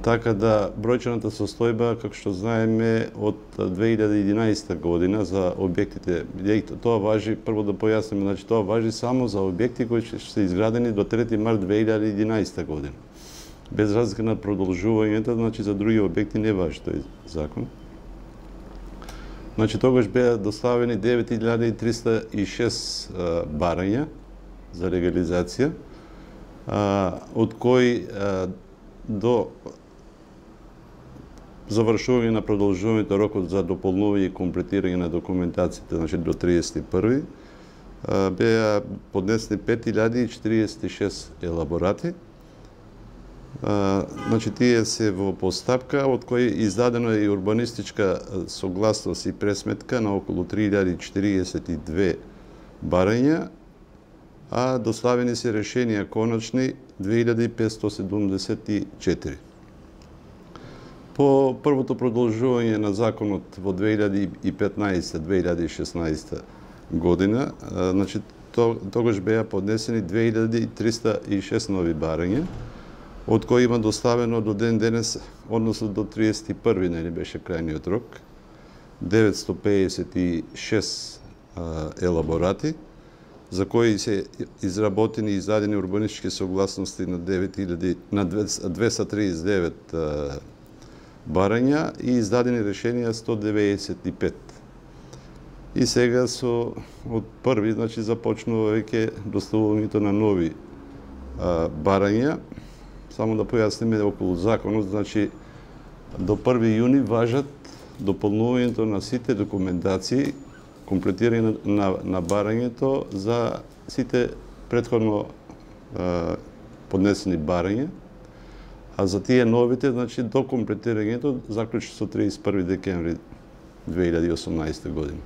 Така да бројчената состојба, како што знаеме, од 2011 година за објектите, тоа важи, прво да појасним, значи тоа важи само за објекти кои ќе се изградени до 3 март 2011 година. Без разлика на продолжувањето, значи за други објекти не важи тој закон. Значи тогаш беа доставени 9306 барања за легализација, од кои до завршување на продолжувањето рокот за дополнување и комплетирање на документацијата, значи до 31 беа поднесени 5046 елаборати. Значи тие се во постапка, од кои издадено е и урбанистичка согласност и пресметка на околу 3042 барања, а доставени се решенија конечни 2574. По првото продолжување на законот во 2015-2016 година, значи тогаш беа поднесени 2306 нови барања, од кои има доставено до ден денес, односно до 31 не беше крајниот рок, 956 елаборати, за кои се изработени и издадени урбанистички согласности на 239 барања и издадени решенија 195. И сега од први, значи, започнува веќе доставувањето на нови барања. Само да појасниме околу законот, значи до 1 јуни важат дополнувањето на сите документации, комплетирање на барањето за сите претходно поднесени барања, а за тие новите, значи до комплетирањето заклучи со 31 декември 2018 година.